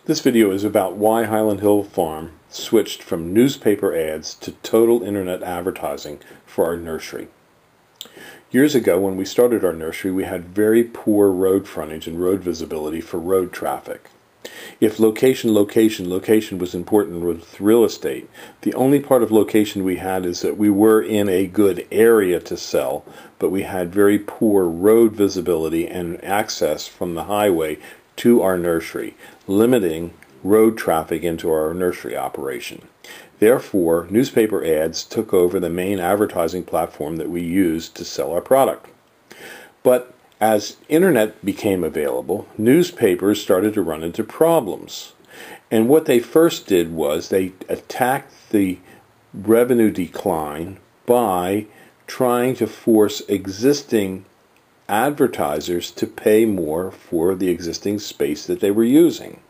This video is about why Highland Hill Farm switched from newspaper ads to total internet advertising for our nursery. Years ago, when we started our nursery, we had very poor road frontage and road visibility for road traffic. If location was important with real estate, the only part of location we had is that we were in a good area to sell, but we had very poor road visibility and access from the highway to our nursery, limiting road traffic into our nursery operation. Therefore, newspaper ads took over the main advertising platform that we used to sell our product. But as internet became available, newspapers started to run into problems. And what they first did was they attacked the revenue decline by trying to force existing advertisers to pay more for the existing space that they were using.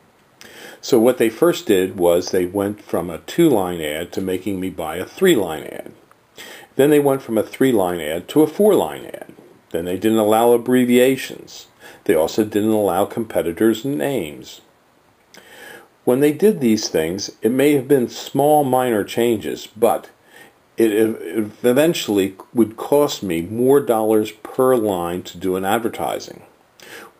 So what they first did was they went from a 2-line ad to making me buy a 3-line ad. Then they went from a 3-line ad to a 4-line ad. Then they didn't allow abbreviations. They also didn't allow competitors' names. When they did these things, it may have been small, minor changes, but it eventually would cost me more dollars per line to do an advertising.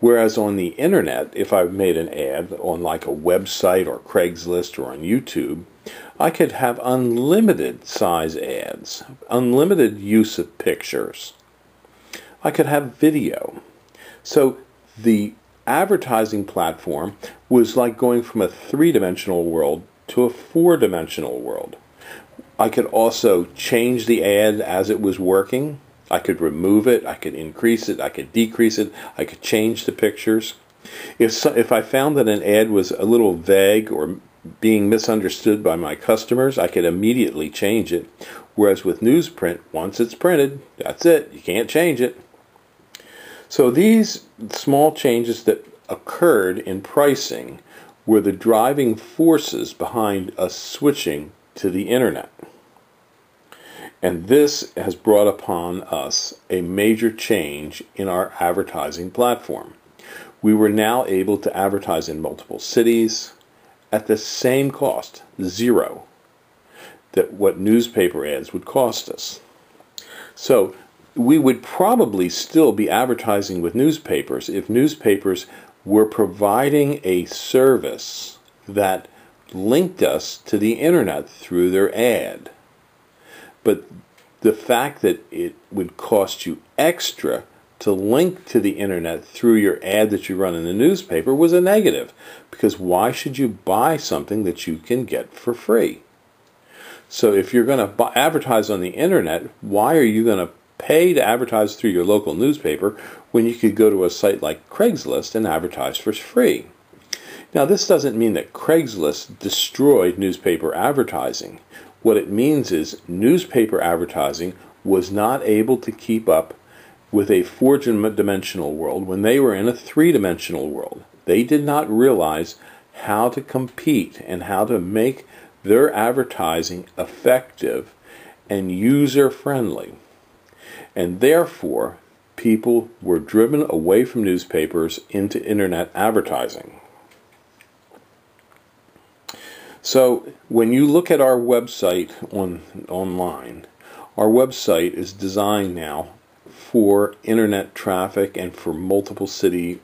Whereas on the internet, if I made an ad on like a website or Craigslist or on YouTube, I could have unlimited size ads, unlimited use of pictures. I could have video. So the advertising platform was like going from a 3-dimensional world to a 4-dimensional world. I could also change the ad as it was working. I could remove it, I could increase it, I could decrease it, I could change the pictures. If I found that an ad was a little vague or being misunderstood by my customers, I could immediately change it. Whereas with newsprint, once it's printed, that's it, you can't change it. So these small changes that occurred in pricing were the driving forces behind us switching to the internet. And this has brought upon us a major change in our advertising platform. We were now able to advertise in multiple cities at the same cost, zero, that what newspaper ads would cost us. So we would probably still be advertising with newspapers if newspapers were providing a service that linked us to the internet through their ad. But the fact that it would cost you extra to link to the internet through your ad that you run in the newspaper was a negative, because why should you buy something that you can get for free? So if you're going to advertise on the internet, why are you going to pay to advertise through your local newspaper when you could go to a site like Craigslist and advertise for free? Now, this doesn't mean that Craigslist destroyed newspaper advertising. What it means is newspaper advertising was not able to keep up with a 4-dimensional world when they were in a 3-dimensional world. They did not realize how to compete and how to make their advertising effective and user-friendly. And therefore, people were driven away from newspapers into internet advertising. So when you look at our website online, our website is designed now for internet traffic and for multiple city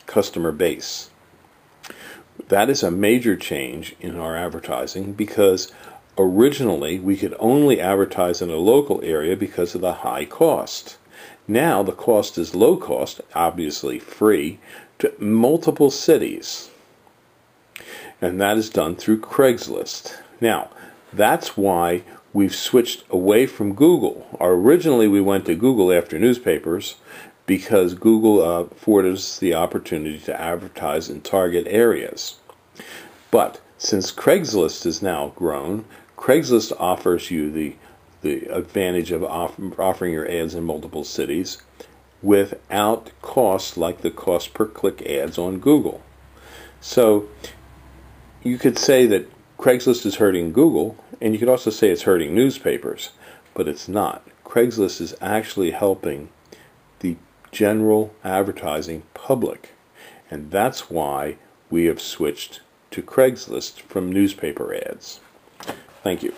customer base. That is a major change in our advertising, because originally we could only advertise in a local area because of the high cost. Now the cost is low cost, obviously free, to multiple cities. And that is done through Craigslist. Now, that's why we've switched away from Google. Originally, we went to Google after newspapers because Google afforded us the opportunity to advertise in target areas. But since Craigslist has now grown, Craigslist offers you the advantage of offering your ads in multiple cities without cost like the cost per click ads on Google. So you could say that Craigslist is hurting Google, and you could also say it's hurting newspapers, but it's not. Craigslist is actually helping the general advertising public, and that's why we have switched to Craigslist from newspaper ads. Thank you.